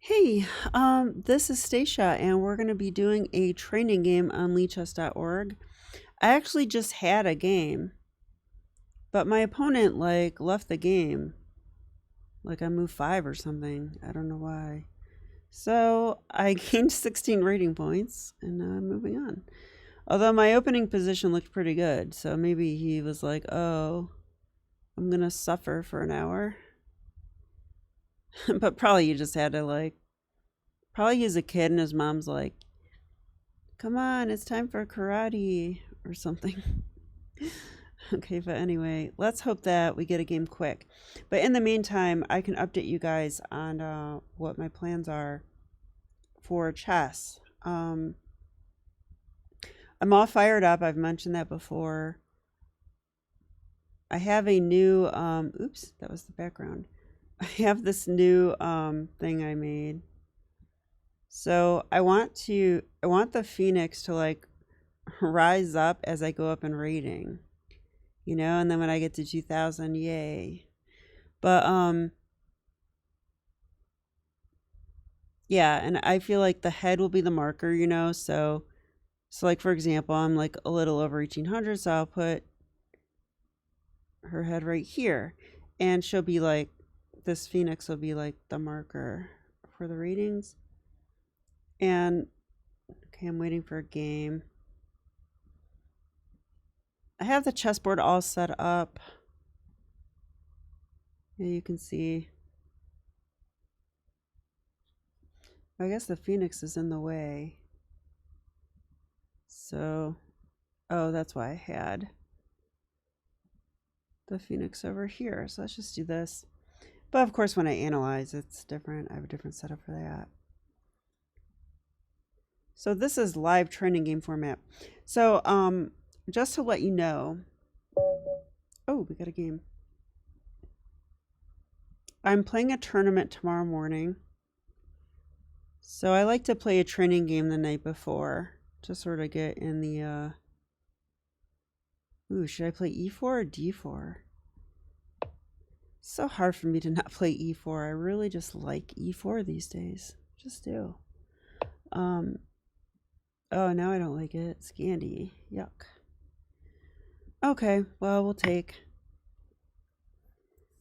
Hey, this is Stacia, and we're going to be doing a training game on Lichess.org. I actually just had a game, but my opponent left the game, like on move 5 or something. I don't know why. So I gained 16 rating points, and now I'm moving on. Although my opening position looked pretty good, so maybe he was like, "Oh, I'm gonna suffer for an hour." But probably you just had to probably he's a kid and his mom's like, "Come on, it's time for karate," or something. Okay, but anyway, let's hope that we get a game quick. But in the meantime, I can update you guys on what my plans are for chess. I'm all fired up. I've mentioned that before. I have a new, oops, that was the background. I have this new thing I made. So I want the Phoenix to rise up as I go up in rating, and then when I get to 2000, yay. But yeah, and I feel like the head will be the marker, so like for example, I'm like a little over 1800, so I'll put her head right here, and she'll be like, this Phoenix will be like the marker for the ratings. And okay, I'm waiting for a game. I have the chessboard all set up. Yeah, you can see. I guess the Phoenix is in the way. So, oh, that's why I had the Phoenix over here. So let's just do this. But of course, when I analyze, it's different. I have a different setup for that. So this is live training game format. So just to let you know, oh, we got a game. I'm playing a tournament tomorrow morning. So I like to play a training game the night before to sort of get in the, ooh, should I play e4 or d4? It's so hard for me to not play e4. I really just like e4 these days. Just do. Oh, now I don't like it. Scandi. Yuck. Okay, well, we'll take.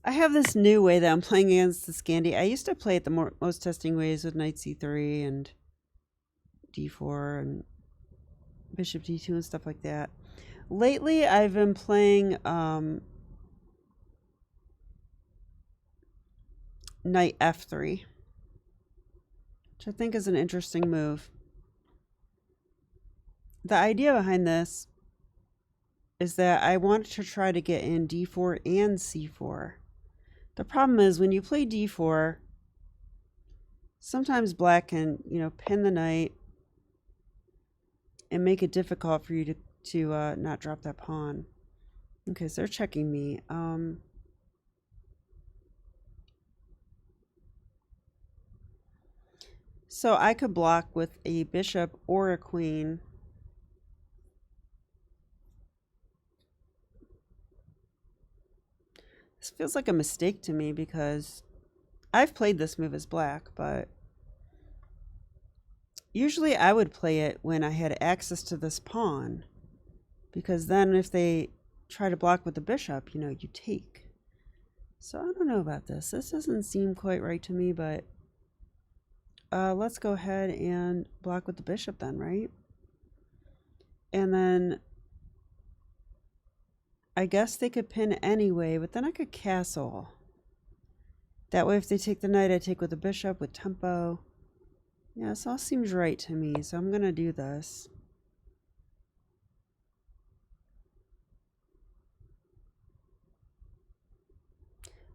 I have this new way that I'm playing against the Scandi. I used to play it the most testing ways with knight c3 and d4 and bishop d2 and stuff like that. Lately, I've been playing knight f3, which I think is an interesting move. The idea behind this is that I wanted to try to get in d4 and c4. The problem is when you play d4, sometimes black can, pin the knight and make it difficult for you to not drop that pawn. Okay, so they're checking me. So I could block with a bishop or a queen. This feels like a mistake to me because I've played this move as black, but usually I would play it when I had access to this pawn, because then if they try to block with the bishop, you take. So I don't know about this. This doesn't seem quite right to me, but let's go ahead and block with the bishop then, right? And then I guess they could pin anyway, but then I could castle. That way if they take the knight, I take with the bishop with tempo. Yeah, this all seems right to me, so I'm going to do this.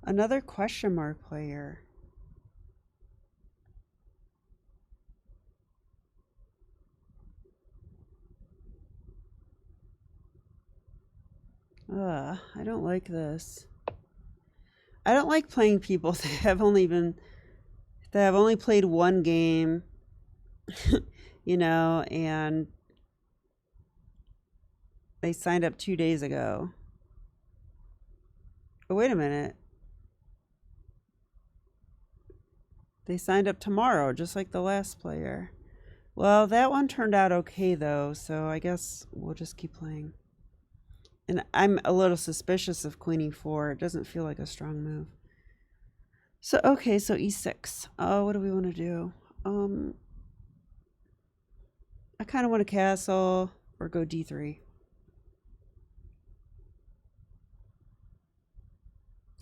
Another question mark player. I don't like this. I don't like playing people that have only played one game, and they signed up 2 days ago. Oh, wait a minute. They signed up tomorrow, just like the last player. Well, that one turned out okay, though, so I guess we'll just keep playing. And I'm a little suspicious of queen e4. It doesn't feel like a strong move. So, okay, so e6. Oh, what do we want to do? I kind of want to castle or go d3.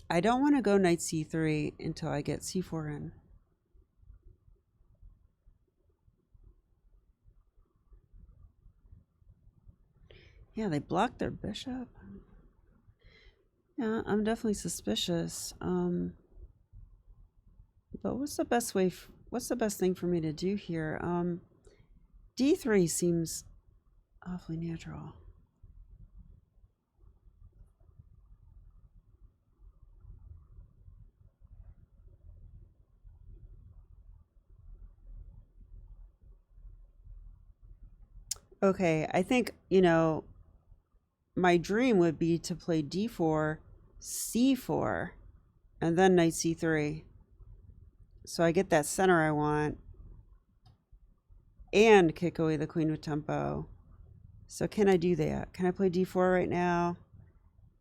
I don't want to go knight c3 until I get c4 in. Yeah, they blocked their bishop. Yeah, I'm definitely suspicious. But what's the best way? What's the best thing for me to do here? D3 seems awfully natural. Okay, I think, you know, my dream would be to play d4, c4, and then knight c3. So I get that center I want and kick away the queen with tempo. So can I do that? Can I play d4 right now?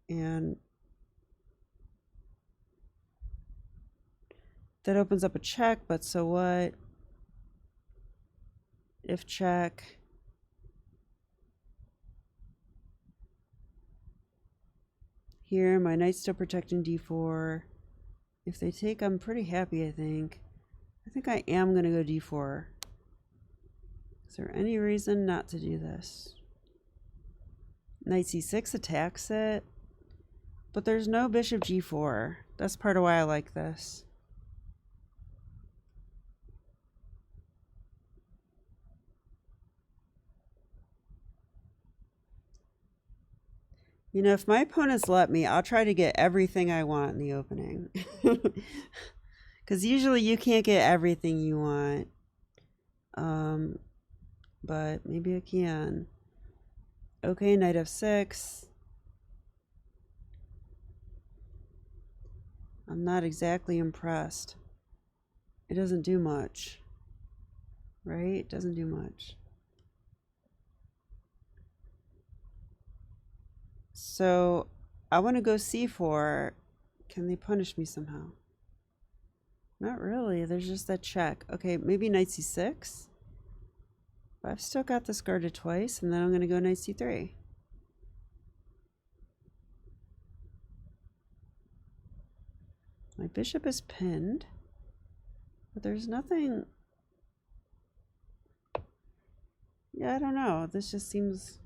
And that opens up a check, but so what? If check. Here, my knight's still protecting d4. If they take, I'm pretty happy, I think. I think I am going to go d4. Is there any reason not to do this? Knight c6 attacks it, but there's no bishop g4. That's part of why I like this. You know, if my opponents let me, I'll try to get everything I want in the opening. Because usually you can't get everything you want. But maybe I can. Okay, knight f6. I'm not exactly impressed. It doesn't do much. Right? It doesn't do much. So I want to go c4. Can they punish me somehow? Not really. There's just that check. Okay, maybe knight c6. But I've still got this guarded twice, and then I'm going to go knight c3. My bishop is pinned, but there's nothing. Yeah, I don't know. This just seems.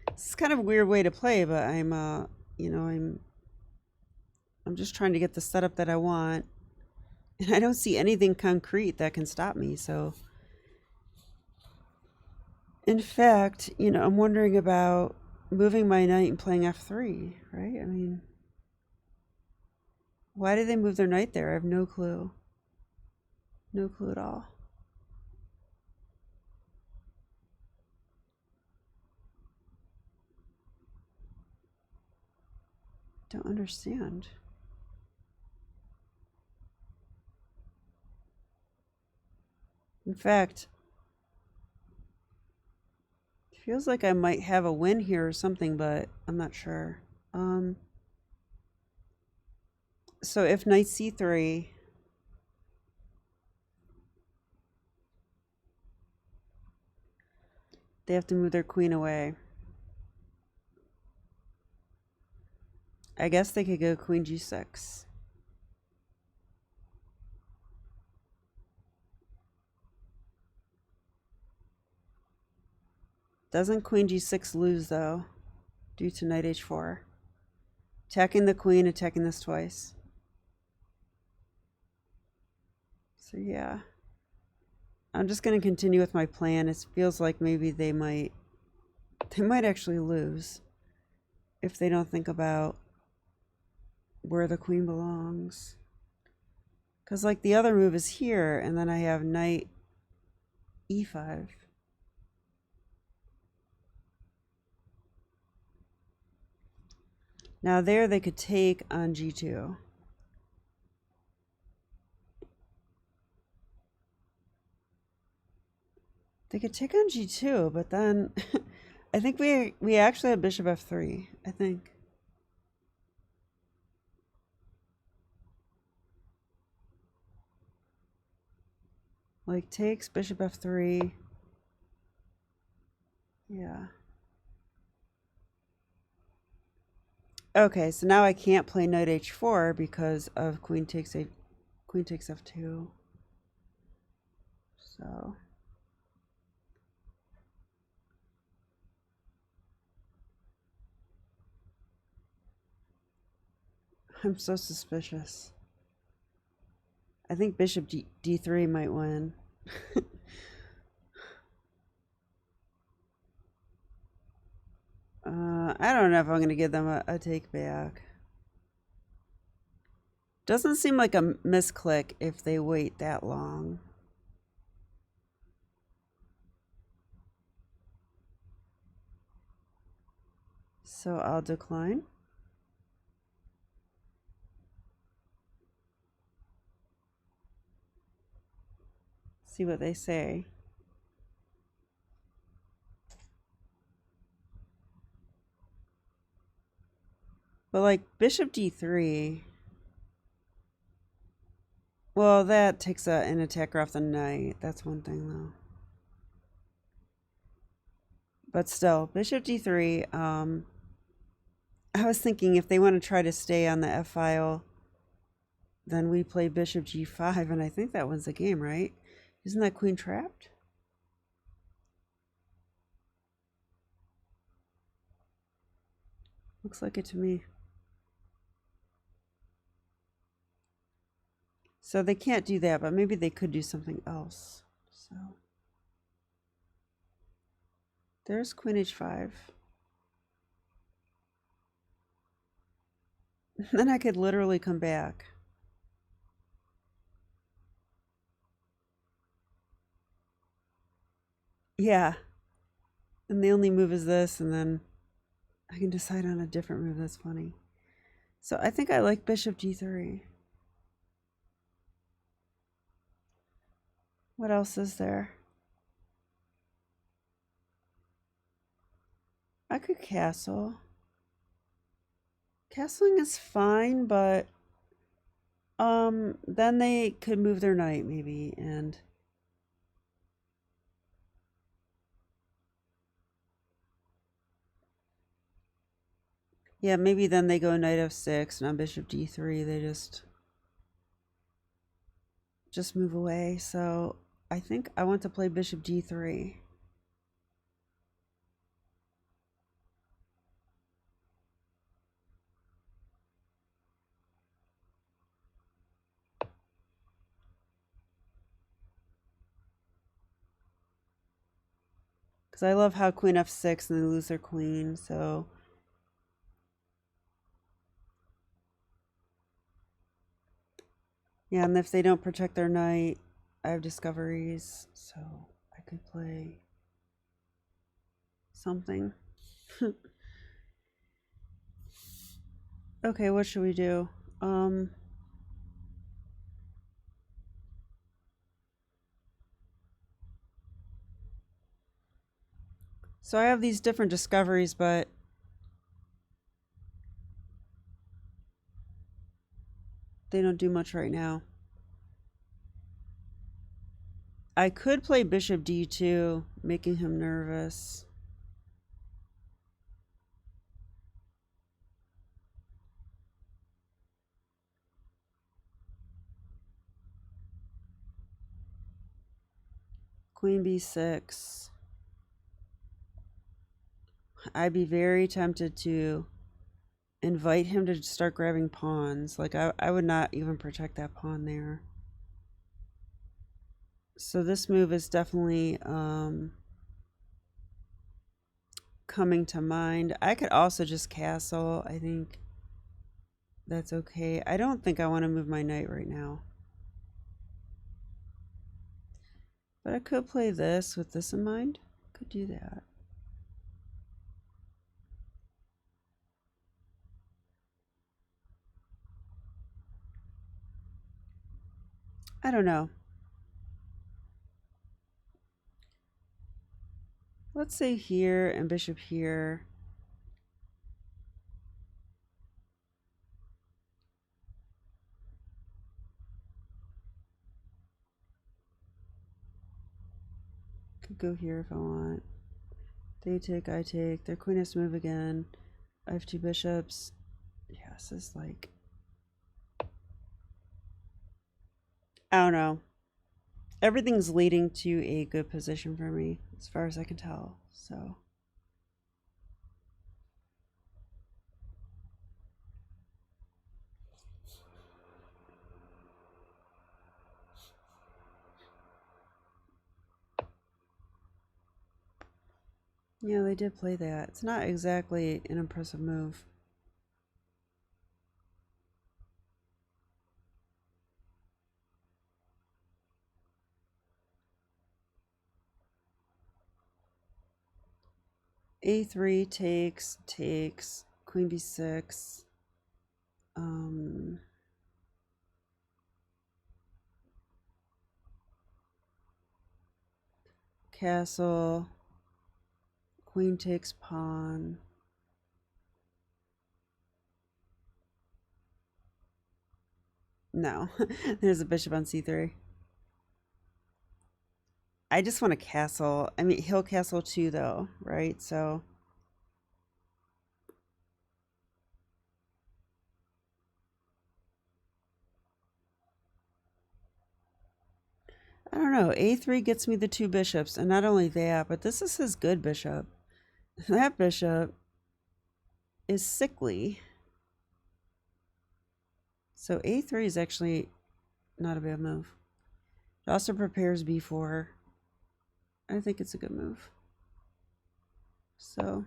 It's kind of a weird way to play, but I'm, you know, I'm just trying to get the setup that I want, and I don't see anything concrete that can stop me. So, in fact, you know, I'm wondering about moving my knight and playing f3. Right? I mean, why did they move their knight there? I have no clue. No clue at all. Don't understand. In fact, it feels like I might have a win here or something, but I'm not sure. So if knight c3, they have to move their queen away. I guess they could go queen g6. Doesn't queen g6 lose, though, due to knight h4? Attacking the queen, attacking this twice. So yeah. I'm just going to continue with my plan. It feels like maybe they might actually lose if they don't think about where the queen belongs. Because like the other move is here, and then I have knight e5. Now there they could take on g2. They could take on g2, but then I think we actually have bishop f3, I think. Like takes bishop f3. Yeah. Okay, so now I can't play knight h4 because of queen takes f2. So I'm so suspicious. I think bishop d3 might win. I don't know if I'm going to give them a take back. Doesn't seem like a misclick if they wait that long. So I'll decline. See what they say. But like bishop d3, well, that takes an attacker off the knight. That's one thing though. But still, bishop d3, I was thinking if they want to try to stay on the f file, then we play bishop g5, and I think that wins the game, right? Isn't that queen trapped? Looks like it to me. So they can't do that, but maybe they could do something else. So there's queen h5. Then I could literally come back. Yeah. And the only move is this, and then I can decide on a different move. That's funny. So I think I like bishop d3. What else is there? I could castle. Castling is fine, but then they could move their knight maybe, and yeah, maybe then they go knight f6, and on bishop d3 they just move away. So I think I want to play bishop d3. Because I love how queen f6 and they lose their queen, so yeah, and if they don't protect their knight, I have discoveries, so I could play something. Okay, what should we do? So I have these different discoveries, but they don't do much right now. I could play bishop d2, making him nervous. Queen b6. I'd be very tempted to invite him to start grabbing pawns. Like I would not even protect that pawn there. So this move is definitely coming to mind. I could also just castle. I think that's okay. I don't think I want to move my knight right now. But I could play this with this in mind. Could do that. I don't know. Let's say here and bishop here. Could go here if I want. They take, I take. Their queen has to move again. I have 2 bishops. Yeah, this is like... I don't know. Everything's leading to a good position for me, as far as I can tell, so... Yeah, they did play that. It's not exactly an impressive move. A3 takes, queen b6. Castle. Queen takes pawn. No, there's a bishop on c3. I just want a castle. I mean, he'll castle too, though, right? So... I don't know. A3 gets me the 2 bishops, and not only that, but this is his good bishop. That bishop is sickly. So A3 is actually not a bad move. It also prepares B4. I think it's a good move. So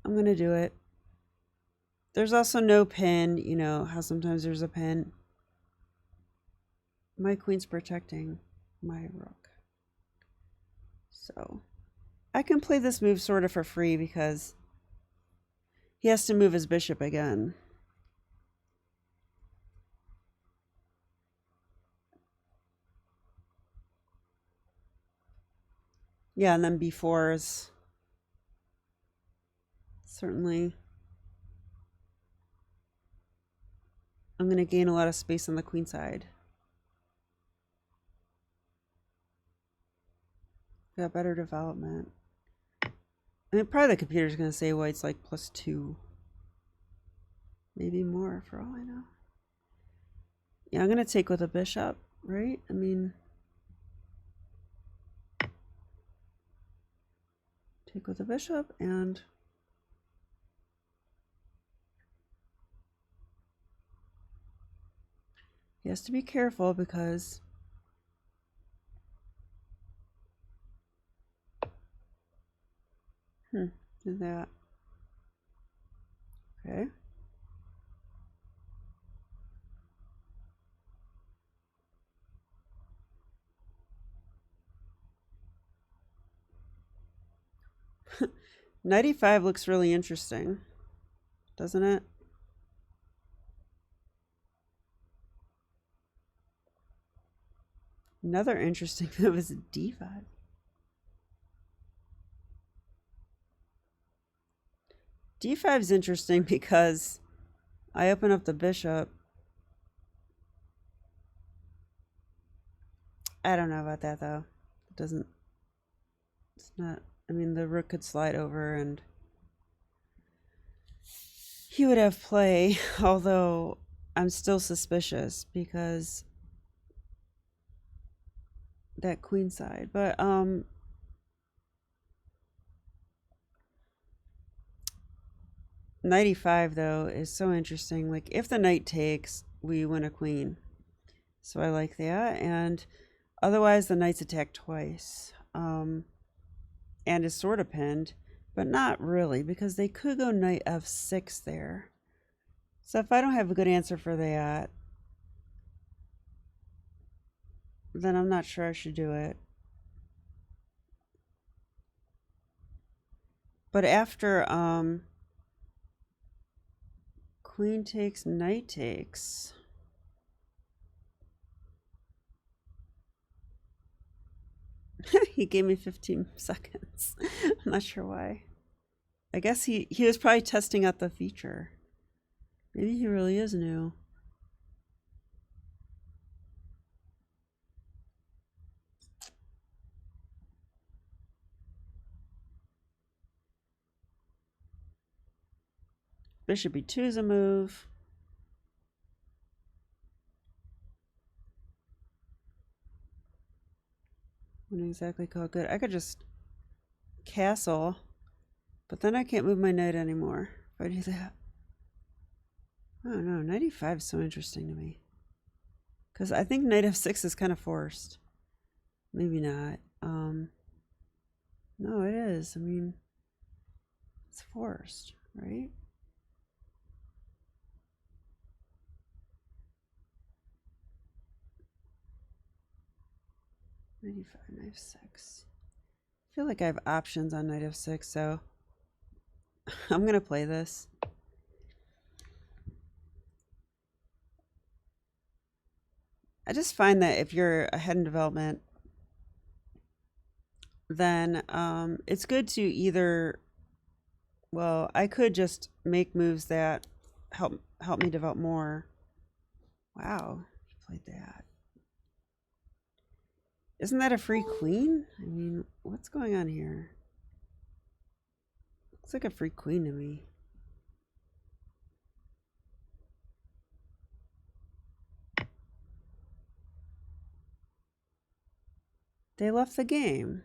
I'm going to do it. There's also no pin. You know how sometimes there's a pin. My queen's protecting my rook. So I can play this move sort of for free because he has to move his bishop again. Yeah, and then B4 is certainly... I'm going to gain a lot of space on the queen side. Got better development. I mean, probably the computer's going to say white's like +2. Maybe more for all I know. Yeah, I'm going to take with a bishop, right? I mean... Take with a bishop and... He has to be careful because... Do that. Okay. Knight e5 looks really interesting, doesn't it? Another interesting move is d5. d5 is interesting because I open up the bishop. I don't know about that though. It doesn't... It's not... I mean, the rook could slide over and he would have play, although I'm still suspicious because that queen side. But knight e5 though is so interesting. Like if the knight takes, we win a queen. So I like that. And otherwise the knight's attacked twice. And is sort of pinned, but not really, because they could go knight f6 there. So if I don't have a good answer for that, then I'm not sure I should do it. But after queen takes, knight takes, He gave me 15 seconds. I'm not sure why. I guess he was probably testing out the feature. Maybe he really is new. Bishop e2 is a move. Wouldn't exactly call it good. I could just castle, but then I can't move my knight anymore if I do that. I don't know. Knight e5 is so interesting to me. Because I think knight f6 is kind of forced. Maybe not. No, it is. I mean, it's forced, right? Knight e5, knight f6. I feel like I have options on knight f6, so I'm going to play this. I just find that if you're ahead in development, then it's good to either, well, I could just make moves that help me develop more. Wow, you played that. Isn't that a free queen? I mean, what's going on here? Looks like a free queen to me. They left the game.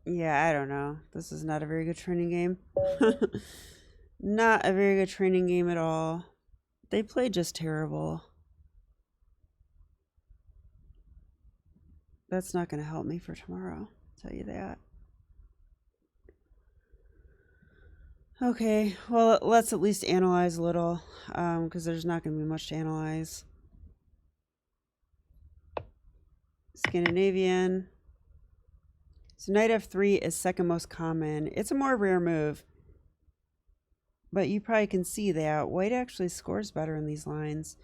Yeah, I don't know. This is not a very good training game. Not a very good training game at all. They played just terrible. That's not going to help me for tomorrow, I'll tell you that. Okay, well, let's at least analyze a little, because there's not going to be much to analyze. Scandinavian. So knight f3 is second most common. It's a more rare move, but you probably can see that white actually scores better in these lines.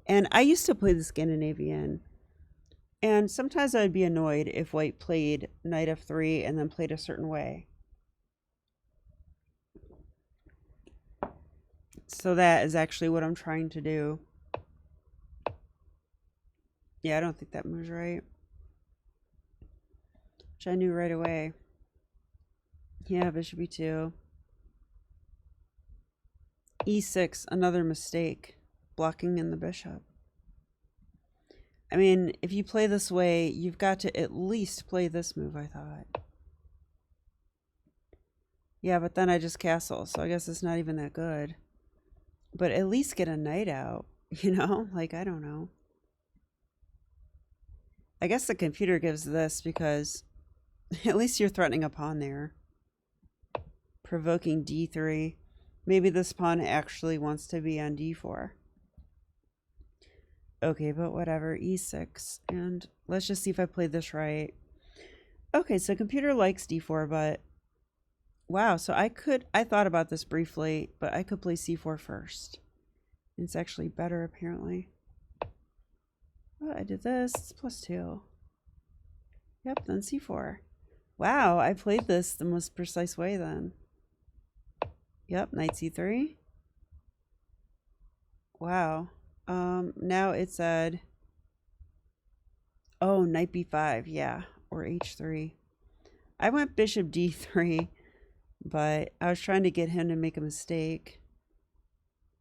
And I used to play the Scandinavian, and sometimes I'd be annoyed if white played knight f3 and then played a certain way. So that is actually what I'm trying to do. Yeah, I don't think that move's right. Which I knew right away. Yeah, bishop e2. e6, another mistake. Blocking in the bishop. I mean, if you play this way, you've got to at least play this move, I thought. Yeah, but then I just castle, so I guess it's not even that good. But at least get a knight out, you know? Like, I don't know. I guess the computer gives this because at least you're threatening a pawn there. Provoking d3. Maybe this pawn actually wants to be on d4. Okay, but whatever. e6. And let's just see if I played this right. Okay, so computer likes d4, but wow, so I thought about this briefly, but I could play c4 first. It's actually better, apparently. Oh, I did this. It's +2. Yep, then c4. Wow, I played this the most precise way then. Yep, knight c3. Wow. Now it said, oh, knight b5, yeah, or h3. I went bishop d3, but I was trying to get him to make a mistake.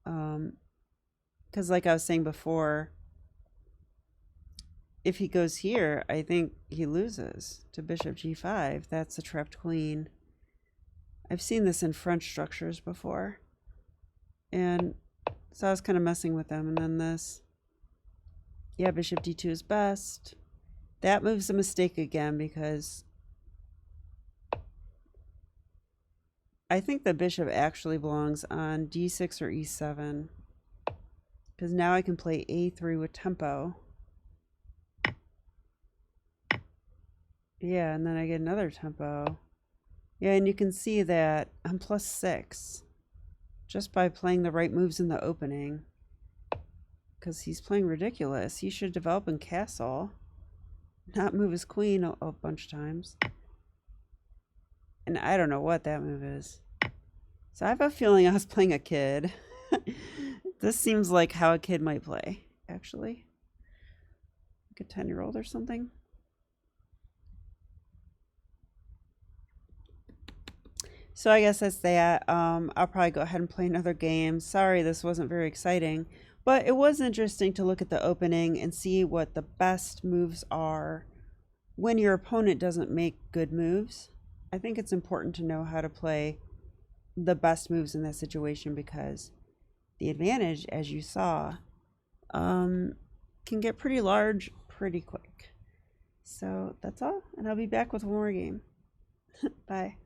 Because like I was saying before, if he goes here, I think he loses to bishop g5. That's a trapped queen. I've seen this in French structures before. And so I was kind of messing with them. And then this. Yeah, bishop d2 is best. That move's a mistake again because I think the bishop actually belongs on d6 or e7. Because now I can play a3 with tempo. Yeah, and then I get another tempo. Yeah, and you can see that I'm +6 just by playing the right moves in the opening. Because he's playing ridiculous. He should develop in castle, not move his queen a bunch of times. And I don't know what that move is. So I have a feeling I was playing a kid. This seems like how a kid might play, actually. Like a 10-year-old or something. So I guess that's that. I'll probably go ahead and play another game. Sorry this wasn't very exciting, but it was interesting to look at the opening and see what the best moves are when your opponent doesn't make good moves. I think it's important to know how to play the best moves in that situation because the advantage, as you saw, can get pretty large pretty quick. So that's all, and I'll be back with one more game. Bye.